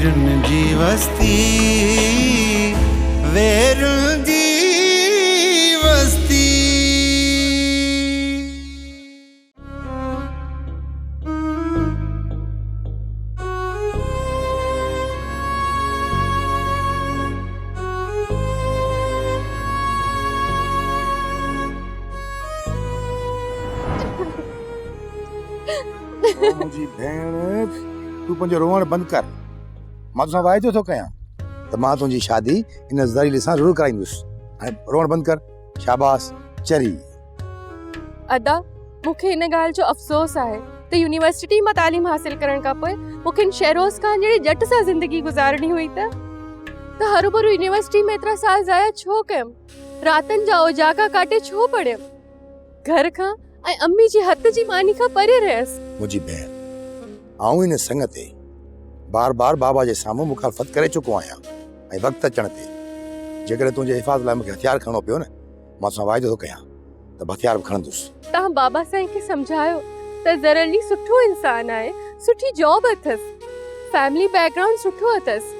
वेरुन जी वस्ती, वेरुन जी वस्ती। मुझी भेण तू पंहिंजो रोअण बंदि कर। मां तोसां वाइदो थो कयां त मां तुंहिंजी शादी इन ज़रीले सां ज़रूरु कराईंदुसि। हाणे रोअण बंदि कर, शाबाश चरी। अदा मूंखे इन ॻाल्हि जो अफ़सोस आहे त यूनिवर्सिटी मां तालीम हासिल करण खां पोइ मूंखे शेरोज़ खान जहिड़ी जट सां ज़िंदगी गुज़ारणी हुई त हर भरू यूनिवर्सिटी में एतिरा साल ज़ाया छो कयमि, रातनि जा उजागा काटे छो पढ़ियमि, घर खां ऐं अम्मी जी हथ जी मानी खां परे रहियसि। मुंहिंजी भेण, आऊं इन संग ते बार बार बाबा जे साम्हूं मुखालफ़त करे चुको आहियां ऐं वक़्तु अचण ते जेकॾहिं तुंहिंजे हिफ़ाज़त लाइ मूंखे हथियार खणणो पियो न, मां तोसां वाइदो थो कयां त हथियार बि खणंदुसि। तव्हां बाबा साईं खे सम्झायो त ज़रली सुठो इंसान आहे, सुठी जॉब अथसि, फैमिली बैकग्राउंड सुठो अथसि,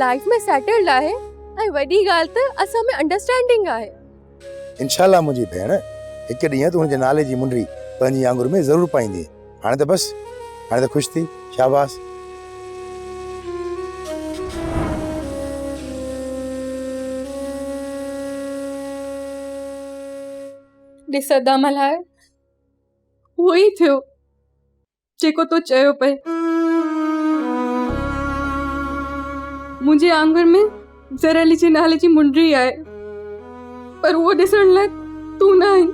लाइफ में सेटल्ड आहे ऐं वॾी ॻाल्हि त असां में अंडरस्टैंडिंग आहे। इंशाल्लाह मुंहिंजी भेण, हिकु ॾींहुं तूं हुनजे नाले जी मुंडी पंहिंजी आंगुर में ज़रूरु पाईंदी। हाणे त बसि, हाणे त ख़ुशि थी, शाबाश। ॾिसंदा मल्हाए, उहो ई थियो जेको तो चयो पए। मुंहिंजे आंगुर में ज़रली जे नाले जी मुंडी आहे, पर उहो ॾिसण लाइ तूं न आई।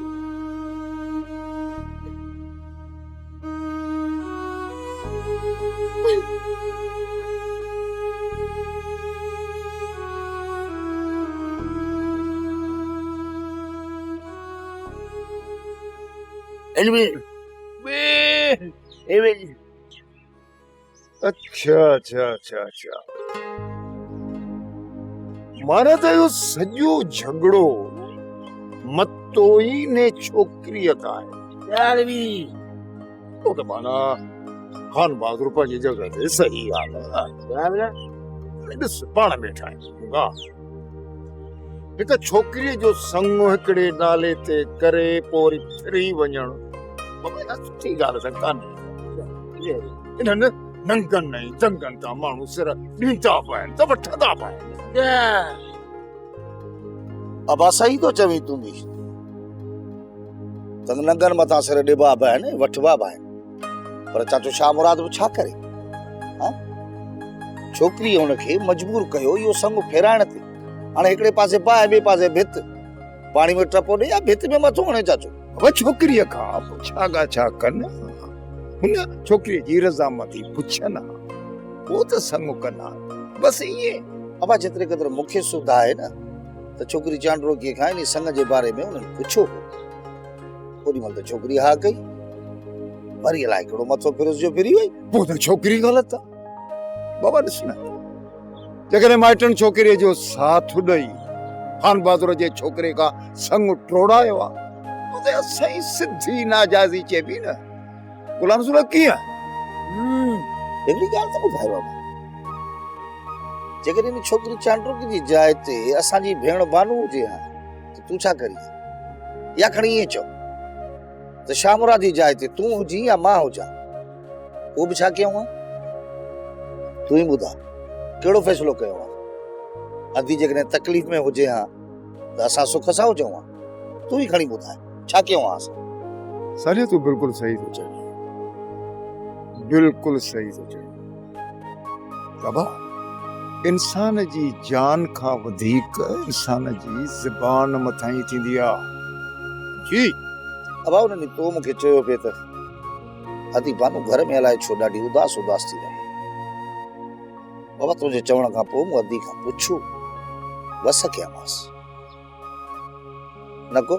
अच्छा माना त इहो सॼो झगड़ो मतोई ने छोकिरीअ खां आहे। तो त माना खान बहादुर पंहिंजी जॻह ते सही आहे। ॾिस पाण में ठाहियूं हिकु छोकिरीअ जो संग हिकिड़े नाले ते करे पोइ वरी फिरी वञणु सुठी ॻाल्हि त कान्हे। इन्हनि नंगनि ऐं दंगनि तां माण्हू सिर ॾींदा पाइनि त वठंदा पाइनि। अबा सही तो चवीं तूं बि, त नंगनि मथां सिर ॾिबा बि आहिनि वठिबा बि आहिनि, पर चाचो छा मुराद बि छा करे? छोकिरी हुनखे मजबूर कयो इहो संग फेराइण ते। हाणे हिकिड़े पासे बाहि ॿिए पासे भित, पाणी में टपो ॾे या भित में मथो हणे चाचो। अब छोकिरीअ खां पुछा छा कनि, हुन छोकिरीअ जी रज़ामती पुछनि, पोइ त संग कनि, बसि ईअं। अबा जेतिरे क़दुरु मूंखे सुधा आहे न त छोकिरी चांडरोकीअ खां इन संग जे बारे में उन्हनि पुछो हो। ओॾी महिल त छोकिरी हा कई, वरी अलाए हिकिड़ो मथो फिरुस जो फिरी वई, पोइ त छोकिरी ग़लति आहे। बाबा ॾिस न, जेकॾहिं माइटनि छोकिरीअ जो साथ ॾेई खान बहादुर जे छोकिरे खां संग टोड़ायो आहे, त असां सिधी नाजाइज़ी चइबी न। गुलाम रसूल कीअं? हिकिड़ी ॻाल्हि त ॿुधायो बाबा, जेकॾहिं इन छोकिरी चांडरोकी जी जाइ ते असांजी भेण बानू हुजे हा त तूं छा करी? या खणी ईअं चओ त शामुरा जी जाइ ते तूं हुजी या मां हुजां, उहो बि छा कयूं हा? तूं ई ॿुधा कहिड़ो फ़ैसिलो कयो आहे? अधी जेकॾहिं तकलीफ़ में हुजे हा त असां सुख सां हुजूं हा, तूं ई खणी ॿुधाए छा कयूं हा असां? सालिया तूं बिल्कुलु सही थो चए, बिल्कुलु सही थो चए। बाबा इंसान जी जान खां वधीक इंसान जी ज़बान मथां ई थींदी आहे जी। अबा उन्हनि तो मूंखे चयो पिए त अदी बानू घर में अलाए छो ॾाढी उदास थी रहे। बाबा तुंहिंजे चवण खां पोइ मूं अदी खां पुछो, बस कयामांसि, न को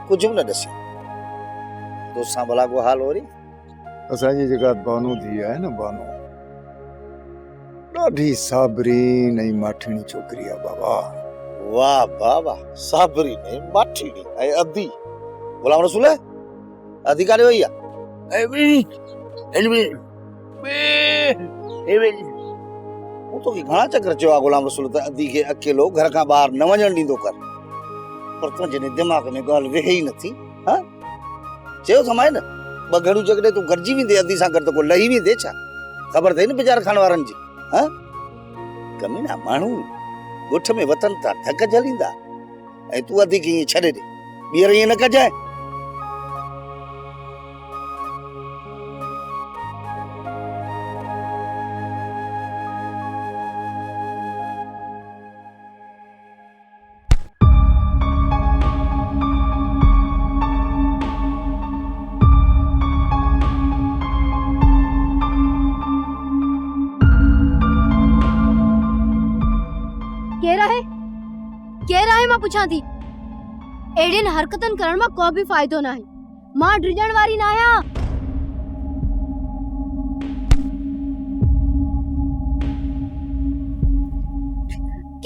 कुझु बि न ॾसी। तोसां भला को हाल वरी? असांजी जेका बानू थी आहे न, बानू ॾाढी साबरीन ऐं माठीणी छोकिरी आहे बाबा। वाह बाबा, साबरीन ऐं माठीणी ऐं अदी। गुलाम रसूल अदी काॾे वई आहे? वो तो घणा चक्कर चयो गुलाम रसूल त अदी के अकेलो घर का बाहर न वञण ॾींदो कर, पर तुंहिंजे दिमाग़ में ॻाल्हि वेहे ई नथी। हाँ चयो थमाए न, ॿ घड़ियूं जॾहिं तूं गॾिजी वेंदे अदी सां गॾु त को लही वेंदे छा? ख़बर अथई न बाज़ार खान वारनि जी। हाँ कमीना माण्हू ॻोठ में वतन था धक झलींदा, ऐं तूं अदी खे ईअं छॾे ॾे। ॿीहर ईअं न कजांइ। केरा है मां पुछां थी। एड़िन हरकतन करण में को भी फायदो ना है। मां ड्रिजण वारी ना आया।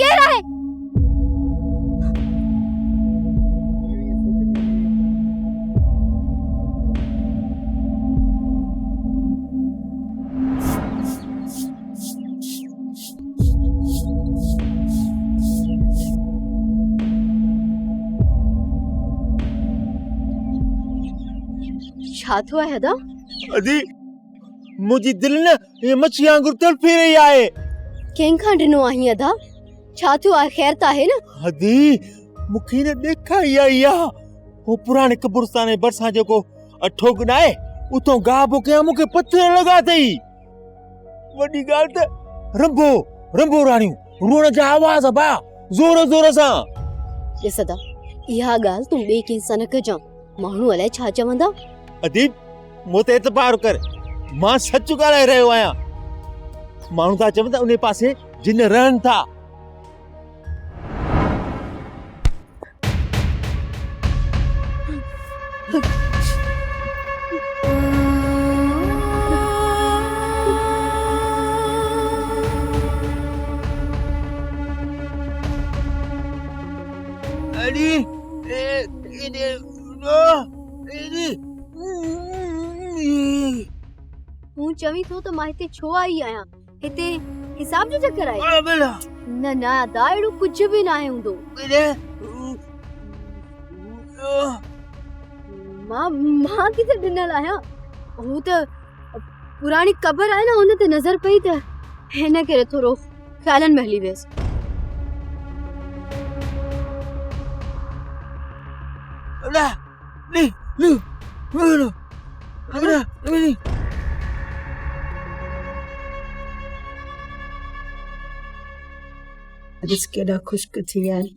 केरा है? छा थियो आहे हदा? अदी मुझी दिल न ये मच्छी आंगुर तड़फी रही आहे। कंहिंखां ॾिनो आहीं अदा? छा थियो आहे? ख़ैर त आहे न? अदी मूंखे न ॾेखा ई आई आहे। वो पुराणे कब्रिस्तान जे भरिसां जेको अठो गनाए उतो गाह बो कया मूंखे पत्थर लॻा अथई। वॾी ॻाल्हि त रंबो रंबो राणियूं रोण जा आवाज़ बा ज़ोर ज़ोर सां। ॾिस अदा, इहा ॻाल्हि तूं ॿिए कंहिं सां न कजां। माण्हू अलाए छा चवंदा। अदीब मूं ते एतबार कर, मां सच ॻाल्हाए रहियो आहियां। माण्हू था चवनि था उन पासे जिन रहनि था। तूं चवी थो त मां हिते छो आई आहियां? हिते हिसाब जो चक्कर आई? न न अदा, अहिड़ो कुझु बि न आहे हूंदो। मां किथे ॾिनल आहियां? हू त पुराणी क़बर आहे न, हुन ते नज़र पई त हिन करे थोरो ख़्यालनि में हली वियसि। अॼु केॾा ख़ुश्क थी विया आहिनि।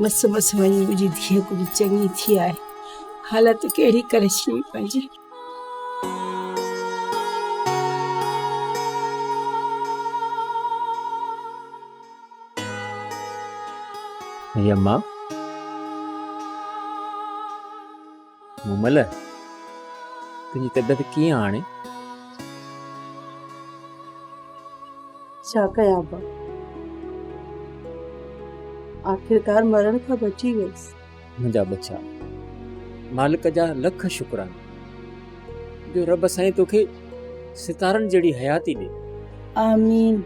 मस मस वञी मुंहिंजी धीअ कुझु चङी थी आहे। हालत कहिड़ी करे छॾी पंहिंजी। अम्मा मुमल तुंहिंजी तबियत कीअं हाणे? छा कयां बा, आखिरकार मरण खां बची वियसि। मुंहिंजा बच्चा, मालिक जा लख शुक्राना जो रब साईं तोखे सितारनि जहिड़ी हयाती ॾे। आमीन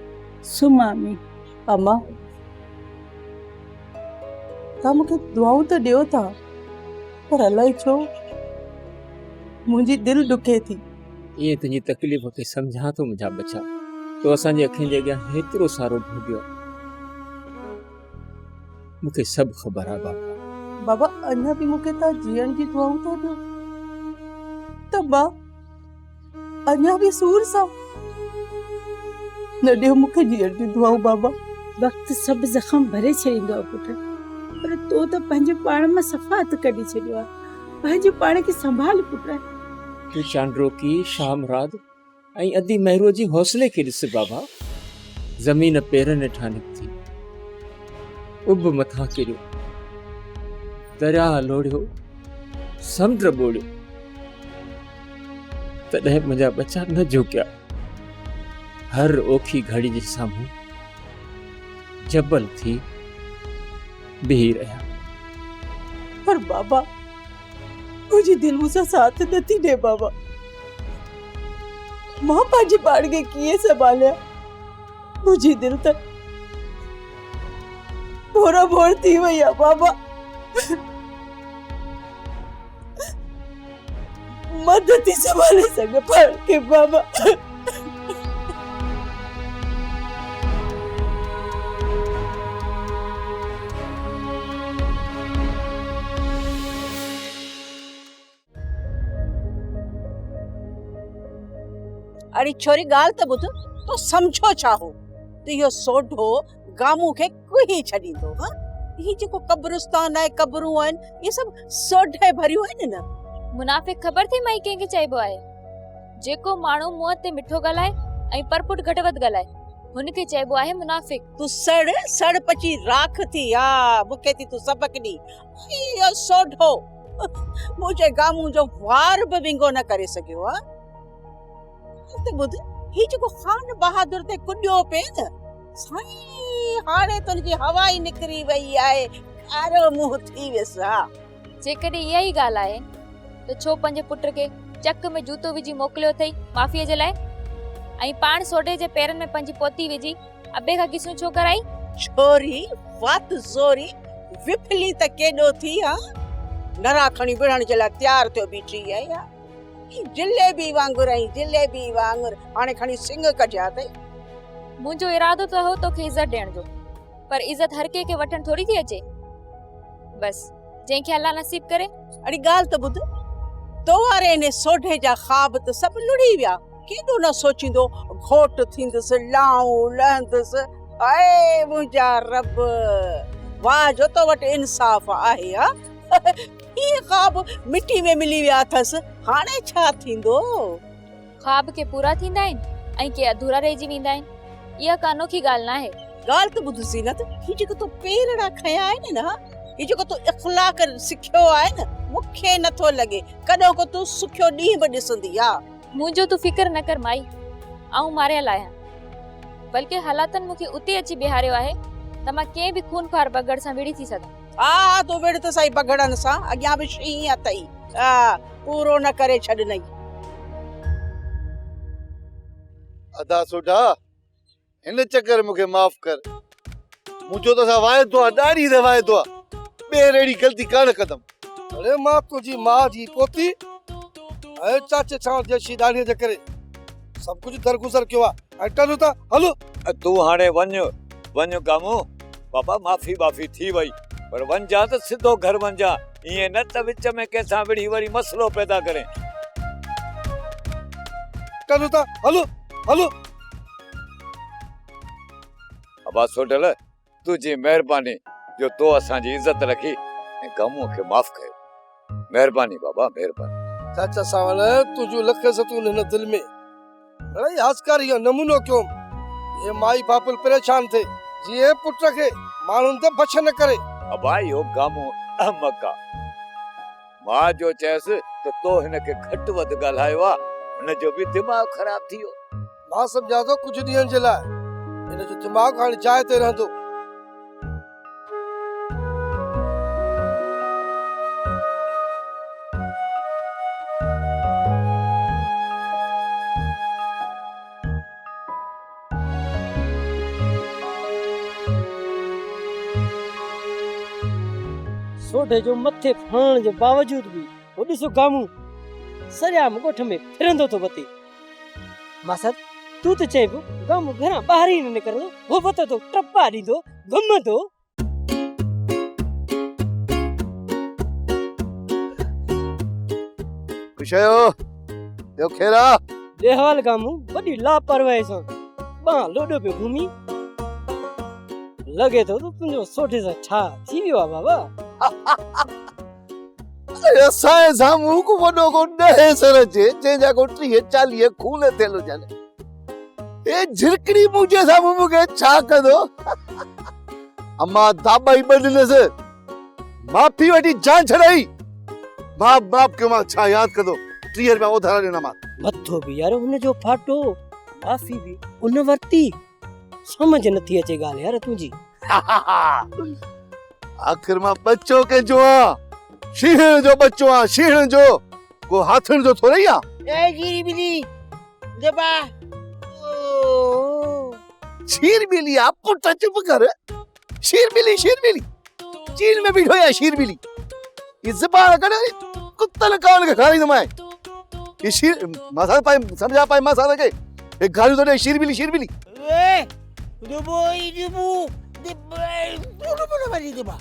सुम आमीन। अम्मा तव्हां मूंखे दुआऊं त ॾियो था, पर अलाए छो मुंहिंजी दिलि ॾुके थी। ईअं तुंहिंजी तकलीफ़ खे सम्झां थो मुंहिंजा बच्चा। तो असांजे अखियुनि जे अॻियां हेतिरो सारो भोॻियो, मूंखे सभु ख़बर आहे बाबा। बाबा अञा बि मूंखे तव्हां जीअण जी दुआऊं था ॾियो त मां अञा बि सूर सां न ॾियो मूंखे जीअण जी दुआऊं बाबा। वक़्तु सभु ज़ख़म भरे छॾींदो आहे पुट, पर तो त पंहिंजे पाण में सफ़ात कढी छॾियो आहे। पंहिंजे पाण खे संभाल पुट। तूं चांड्रो की शामराद ऐं अदी महरो जी हौसले खे ॾिस बाबा। ज़मीन पेरनि हेठां निकिती, उब मथां किरियो, दरिया लोढ़ियो, समुंड ॿोड़ियो, तॾहिं मुंहिंजा बच्चा न झुकिया। हर ओखी घड़ी जे साम्हूं जबल थी बीही रहिया। पर बाबा मुंहिंजी दिलि मूंसां साथ नथी ॾे बाबा। मां पंहिंजे पाण खे कीअं संभालियां? मुझी दिल त बोरा बोर थी वई आहे बाबा। मदद थी संभाले सघे पाण खे बाबा। अरे छोरी ॻाल्हि त ॿुध, तो सम्झो छा हो त इहो सोढो गामू खे कुही छॾींदो। हा, ही जेको कब्रिस्तान आहे, कब्रूं आहिनि, इहे सभु सोढे भरियूं आहिनि न। मुनाफ़िक ख़बर थी मई कंहिंखे चइबो आहे? जेको माण्हू मुंहं ते मिठो ॻाल्हाए ऐं परपुट घटि वधि ॻाल्हाए, हुनखे चइबो आहे मुनाफ़िक। तूं सड़ पची राख थी। हा, मूंखे थी तूं सबक ॾी। इहो सोढो मुंहिंजे गामू जो वार बि विंगो न करे सघियो आहे। त ॿुध, ही जेको खान बहादुर ते कुॾियो पे न साईं, हाणे त हुनजी हवा ई निकिरी वई आहे, कारो मुंहुं थी वियसि। हा, जेकॾहिं इहा ई ॻाल्हि आहे त छो पंहिंजे पुट खे चक में जूतो विझी मोकिलियो अथई माफ़ीअ जे लाइ, ऐं पाण सोढे जे पेरनि में पंहिंजी पोती विझी अबे खां किसूं छो कराई? छोरी वात ज़ोरी विफली त केॾो थी। हा, नरा खणी विढ़ण जे लाइ तयार थियो बीठी आहे। हा, जिलेबी वांगुर ऐं जिलेबी वांगुर हाणे खणी सिंग कढिया अथई। मुंहिंजो इरादो त हो तोखे इज़त ॾियण जो, पर इज़त हर कंहिंखे वठण थोरी थी अचे। बस जंहिंखे अल्लाह नसीब करे। अड़ी ॻाल्हि त ॿुध, तो वारे ने सोढे जा ख़्वाब त सभु लुड़ी विया। केॾो न सोचींदो घोट थींदुसि, लाऊं लहंदुसि। आए मुंहिंजा रब, वाह जो तो वटि इंसाफ़ आहे। हा, ही ख़्वाब मिट्टी में मिली विया अथसि, हाणे छा थींदो? ख़्वाब के पूरा थींदा आहिनि ऐं के अधूरा रहिजी वेंदा आहिनि। इहा का अनोखी ॻाल्हि न आहे। ॻाल्हि त ॿुध ज़ीनत, ही जेको तो पेरड़ा खया आहिनि न, ही जेको तो इख़्लाक़ सिखियो आहे न, मूंखे नथो लॻे कॾहिं को तूं सुखियो ॾींहुं बि ॾिसंदी। हा, मुंहिंजो तूं फिकर न कर माई, आऊं मारियल आहियां, बल्कि हालातनि मूंखे उते अची बिहारियो आहे त मां कंहिं बि खूनखार बगड़ सां विड़ी थी सघां। हा, तूं विड़ त सही बगड़नि सां, अॻियां बि शीं अथई। हा, पूरो न करे छॾनई। अदा सोढा, हिन चक्कर मूंखे माफ़ कर। मुंहिंजो त असां वाइदो आहे, ॾाढी त वाइदो आहे, ॿेर अहिड़ी ग़लती कान कंदमि। अरे मां तुंहिंजी माउ जी पोती ऐं चाचे छां जैसी ॾाढीअ जे करे सभु कुझु दरगुज़र कयो आहे। ऐं टलूं था, हलो। तूं हाणे वञ कामू, बाबा माफ़ी थी वई, पर वञा त सिधो घर वञा, ईअं न त विच में कंहिंसां विड़ी वरी मसलो पैदा करे। टलूं था, हलो। अबा सोढल, तुंहिंजी महिरबानी जो तो असांजी इज़त रखी ऐं कामू खे माफ़ कयो। महिरबानी बाबा, महिरबानी। चाचा सावल, तुंहिंजूं लख सतूं हिन दिलि में अड़े आसकारी जो नमूनो क्यों? ये माई बापुल परेशान थे, जीअं पुट खे माण्हुनि ते बछ न करे। अबा इहो कामू अहमक आहे। मां जो चयसि त तो हिनखे घटि वधि ॻाल्हायो आहे, हुनजो बि दिमाग़ ख़राब थी वियो। मां सम्झां थो कुझु ॾींहंनि जे लाइ हिनजो दिमाग़ हाणे जाइ ते रहंदो। सोढे जो मथे फणण जे बावजूद भी वो ॾिसो गामू सरियाम ॻोठ में फिरंदो तो बते। मासर तू तो चए गामू घरां ॿाहिरि ई न निकिरंदो, वो बतो तो टप्पा ॾींदो, घुमंदो। कुशयो यो खेरा देहाल गामू वॾी लापरवाही सां बां लोॾो पे घुमी। लगे तो तुंहिंजो सोढे सां छा थी वियो आहे बाबा? असांजे साम्हूं को वॾो को 10 सर जे जंहिंजा को 30-40 खून थियल हुजनि, ए झिरकड़ी मुंहिंजे साम्हूं मूंखे छा कंदो? अम्मा दाॿाई ॿधलसि, माफ़ी वठी जान छॾाई। बाप के मां छा यादि कंदो? 30 रुपया उधार ॾिना मां। मथो भी यार हुनजो फाटो, माफ़ी भी उन वरती। समझ नथी अचे ॻाल्हि यार तुंहिंजी। आख़िर मां बच्चो कंहिंजो आहियां, शीहण जो बच्चो आहियां, शीहण जो, को हाथण जो थोरी आहियां। ए गिरी बिली जबा शीर मिली आ पुट चुप कर। शीर मिली चीन में भी होया शीर मिली। ये ज़बान कर कुत्तल कान के खाली न मैं। ये शीर मसाला पाए समझा पाए मसाला के एक गाली तो शीर मिली। ए दुबो दिबा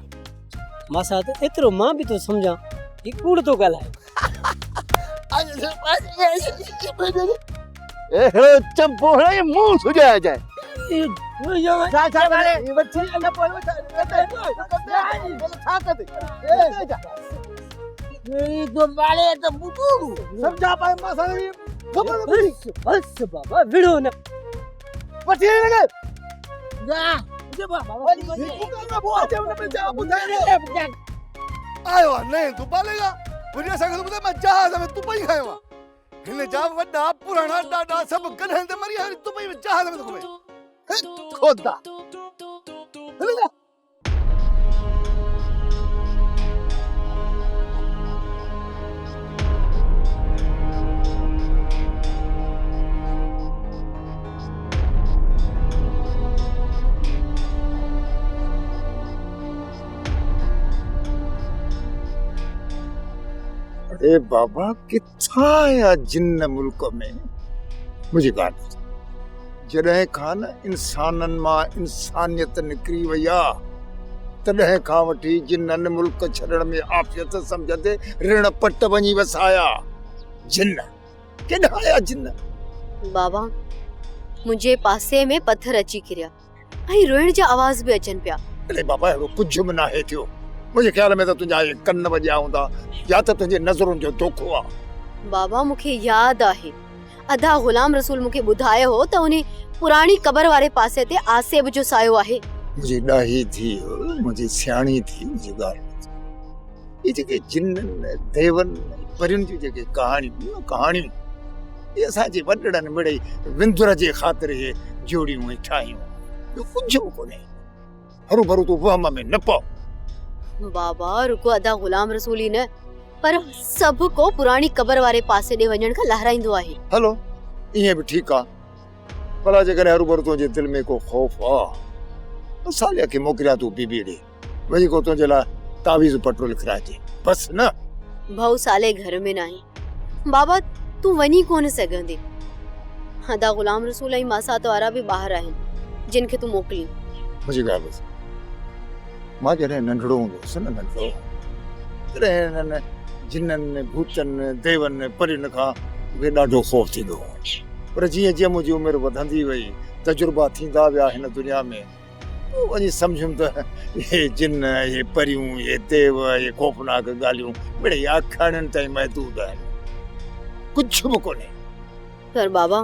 मासात एतिरो मां बि तो सम्झां ही कूड़ तो ॻाल्हाए। ए हेड़ो चंपो है मुंह सुजाया जाए। समझा पाए मसाला बस बाबा विड़ो न पटी लगे आयो नहीं तू पालेगा मुझे संग तुम मैं जहाज में तू पई खाएवा हिने जा वड्डा पुराना डाडा सब गधे ते मरी है तू पई जहाज में घुमे खोदा अरे बाबा किथा आया जिन्न मुल्क में मुझे ॻाल्हि जॾहिं खां न इंसाननि मां इंसानियत निकिरी वई आहे तॾहिं खां वठी जिन्ननि मुल्क छॾण में आफ़ियत सम्झंदे ऋण पट वञी वसाया। जिन्न केॾा आया जिन्न। बाबा मुंहिंजे पासे में पत्थर अची किरिया ऐं रोइण जा आवाज़ बि अचनि पिया। अरे बाबा अहिड़ो कुझु बि नाहे थियो। मुझे ख्याल में तो तुझा ये कन्न वॼा हूंदा या तो तुझे नज़रुनि जो धोखो आहे। बाबा मूंखे यादि आहे अदा गुलाम रसूल मूंखे ॿुधायो हो त उन पुराणी कबर वारे पासे ते आसेब जो सायो आहे। मुझे ॾाही थी मुझे सियाणी थी मुझे ॻाल्हि ये जेके जिन्न देवन परियुनि जी जेके कहाणियूं ये असांजे वॾड़नि मिड़ई विंदुर जे ख़ातिर ये जोड़ियूं ऐं ठाहियूं ॿियो कुझु बि कोन्हे। हरू भरू तूं वहम में न पओ। बाबा रुको अदा गुलाम रसूल ही न पर सब को पुरानी कबर वारे पासे ॾे वञण खां लहराईंदो आहे। हलो ईअं बि ठीकु आहे भला जेकॾहिं हरू भरू तुंहिंजे दिलि में को ख़ौफ़ आहे सालिया खे मोकिलिया तूं बीबी ॾे वञी को तुंहिंजे लाइ तावीज़ पटो लिखाइजे बस न। भाऊ साले घर में नाही बाबा तू वञी कोन सघंदे। अदा गुलाम रसूल ऐं मासात वारा बि ॿाहिरि आहिनि जिन खे तू मोकिली। मुंहिंजी ॻाल्हि ॿुध मां जॾहिं नंढड़ो हूंदो हुउसि न नंढड़ो तॾहिं हिननि जिन्ननि भूतनि देवनि परियुनि खां मूंखे ॾाढो ख़ौफ़ थींदो हो पर जीअं जीअं मुंहिंजी उमिरि वधंदी वई तजुर्बा थींदा विया हिन दुनिया में पोइ वञी सम्झुमि त हे जिन्न हे परियूं हे देव हे ख़ौफ़नाक ॻाल्हियूं मिड़ई आखाणियुनि ताईं महदूद आहिनि कुझु बि कोन्हे। पर बाबा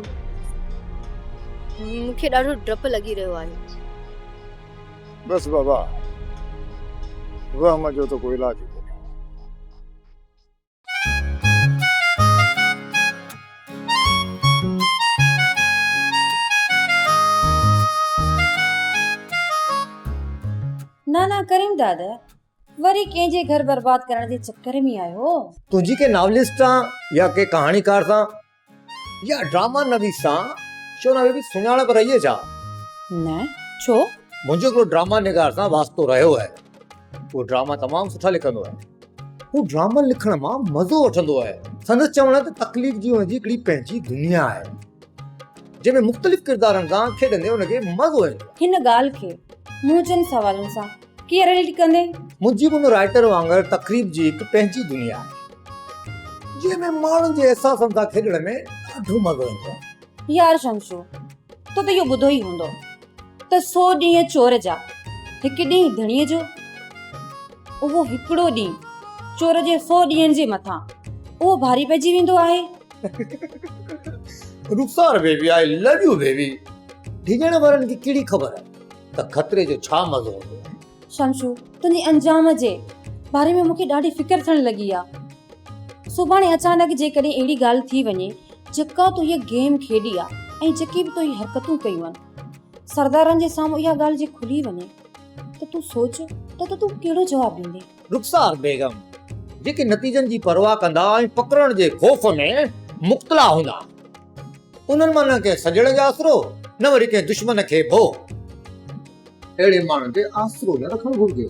मूंखे ॾाढो डपु लॻी रहियो आहे। बस बाबा वहम जो तो कोई इलाज कोन्हे। ना ना करीम दादा वरी कंहिंजे घर बर्बाद करण जे चक्कर में आयो। तुझी के नॉवलिस्ट सां या के कहाणीकार सां या ड्रामा नवीस सां छो न बि सुञाणप रही छा? न छो मुंहिंजो हिकिड़ो ड्रामा निगार सां वास्तो रहियो आहे। वो ड्रामा तमामु सुठा लिखंदो आहे। वो ड्रामा लिखण मां मज़ो वठंदो आहे। संदसि चवण त तकलीफ़ जी हुनजी हिकिड़ी पंहिंजी दुनिया आहे जंहिंमें मुख़्तलिफ़ किरदारनि सां खेॾंदे हुनखे मज़ो ईंदो। हिन ॻाल्हि खे मूं जन सवालनि सां कीअं रिलेट कंदे? मुंहिंजी बि राइटर वांगुरु तकलीफ़ जी हिकु पंहिंजी दुनिया आहे जंहिंमें माण्हुनि जे अहसासनि सां खेॾण में ॾाढो मज़ो ईंदो आहे। यार शमशू तो इहो ॿुधो ई हूंदो त 100 ॾींहं चोर जा हिकु ॾींहुं धणीअ जो उहो हिकिड़ो ॾींहुं चोर जे 100 ॾींहंनि जे मथां उहो भारी पइजी वेंदो आहे। Rukhsar baby I love you baby डिॼण वारनि खे कहिड़ी ख़बर आहे त खतरे जो छा मज़ो हूंदो आहे। शमशू तुंहिंजे अंजाम जे बारे में मूंखे ॾाढी फिकर थियण लॻी आहे। सुभाणे अचानक जेकॾहिं अहिड़ी ॻाल्हि थी वञे जेका तूं इहा गेम खेॾी आहे ऐं जेकी बि तूं इहे हरकतूं कयूं आहिनि सरदारनि जे साम्हूं इहा ॻाल्हि जे खुली वञे त तूं सोच त तूं कहिड़ो जवाबु ॾींदे? रुखसार बेगम जेके नतीजनि जी परवाह कंदा ऐं पकड़ण जे ख़ौफ़ में मुक्तला हूंदा उन्हनि मां न के सॼण जो आसरो न वरी कंहिं दुश्मन खे भो। अहिड़े माण्हुनि ते आसरो न रखणु घुरिजे।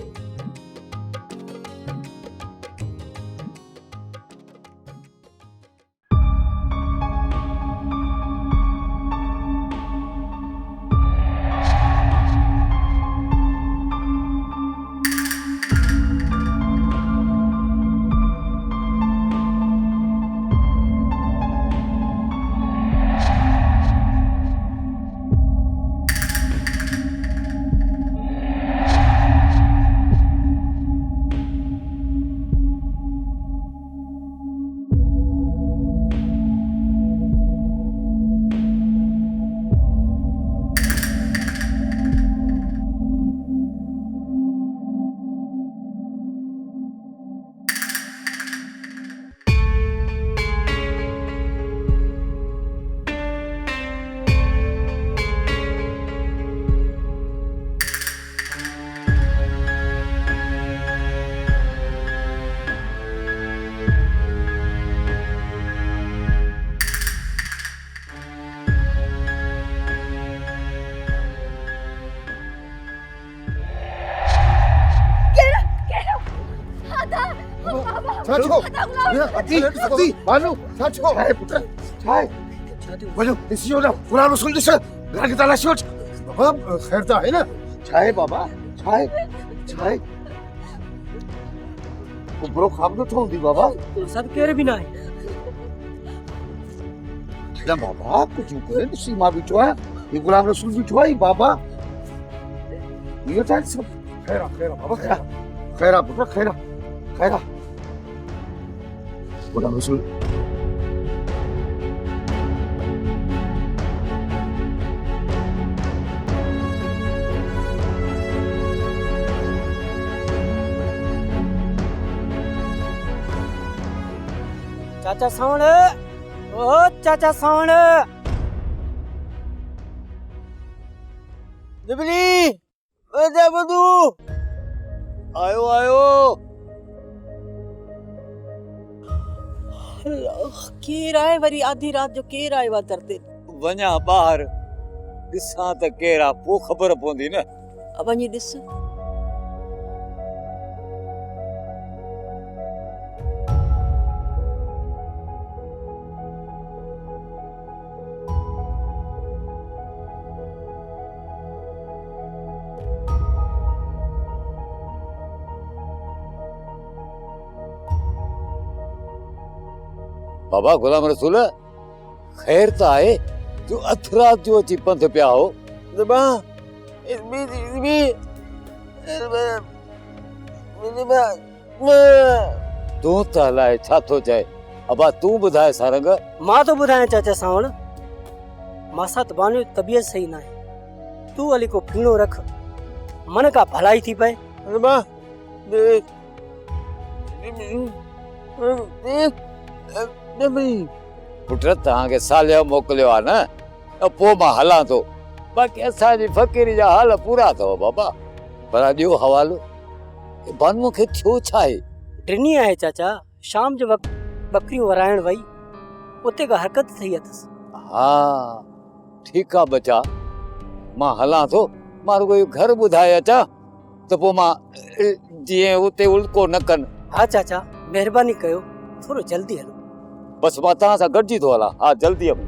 साचो अति मानो साचो है पुत्र छाए बोलो इसी ना पुरानो सुन दिस घर के ताला शोट बाबा खैर तो है ना छाए बाबा छाए छाए ऊपरो खाब तो थोंदी बाबा सब केरे भी ना है ना बाबा कुछ करे सीमा बिठवा ये गुलाम रसूल बिठवा ही बाबा ये टाइम सब खैरा खैरा बाबा खैरा खैरा पुत्र खैरा खैरा गुलाम रसूल चाचा सावण ओ चाचा सावण दिबली ओ जा बदू आयो आयो केर आए वरी आधी रात जो केर आयो आहे दर ते वञा ॿाहिरि ॾिसां त केरु आहे पोइ ख़बर पवंदी न वञी ॾिस बाबा गुलाम रसूल ख़ैर त आहे जो अथरात जो अची पंध पिया हो दबा तूं त अलाए छा थो चए अबा तूं ॿुधाए सारंग मां तो ॿुधायां चाचा सावण मासा त बानो तबियत सही ना है तू अली को फीणो रख मन का भलाई थी पए दबा पुट तव्हांखे सालिया मोकिलियो आहे न त पोइ मां हलां थो बाक़ी असांजी फ़क़ीरी जा हाल पूरा अथव बाबा पर ॾियो हवालो बानूअ खे थियो छा आहे ड्रिनी आहे चाचा शाम जो वक़्तु बकरियूं वराइण वई उते का हरकत थी अथसि हा ठीकु आहे बचा मां हलां थो मां रुगो इहो घर ॿुधाए अचां त पोइ मां जीअं उते उल्को न कनि हा चाचा महिरबानी कयो थोरो जल्दी हलो बसि मां तव्हां सां गॾिजी थो हलां हा जल्दीअ में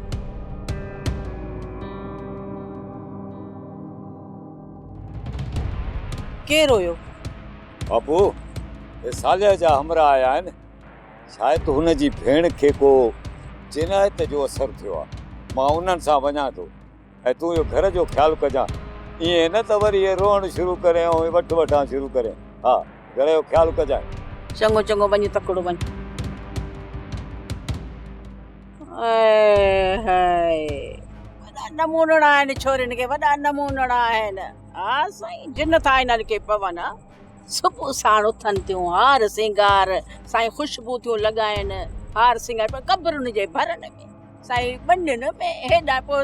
केर हुयो बाबू हे सालिया जा हमरा आया आहिनि शायदि हुनजी भेण खे को जिनायत जो असरु थियो आहे मां उन्हनि सां वञा थो ऐं तूं इहो घर जो ख़्यालु कजां ईअं न त वरी इहे रोअण शुरू करे ऐं वठि वठां शुरू करे हा घर जो ख़्यालु कजांइ चङो चङो वञी तकिड़ो वञ वॾा नमूनड़ा आहिनि छोरियुनि खे वॾा नमूनड़ा आहिनि हा साईं जिन्नत आहे हिननि खे पवन सुबुह साण उथनि थियूं हार सिंगार साईं ख़ुशबू थियूं लॻाइनि हार सिंगार पर कब्रुनि जे भरनि में साईं ॿनियुनि में हेॾा पोइ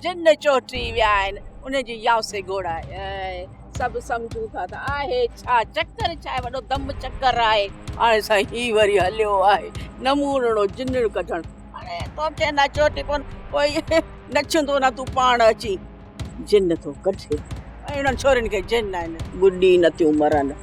जिन चोटी विया आहिनि उनजी यावसे घोड़ाए सभु सम्झूं था त आहे छा चकर छा आहे वॾो दम चकर आहे हाणे साईं ही वरी हलियो आहे नमूनड़ो जिन कढणु हाणे तोखे न चोटी पोइ नचंदो न तूं पाण अची जिन थो कढे ऐं उन्हनि छोरियुनि खे जिन आहिनि ॿुॾी न थियूं मरनि।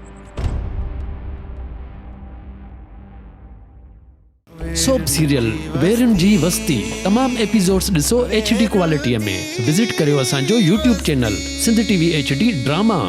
सोप सीरियल वेरन जी वस्ती तमाम एपिसोड्स ॾिसो HD क्वालिटीअ में। विजिट करियो असांजो YouTube channel Sindh TV HD drama.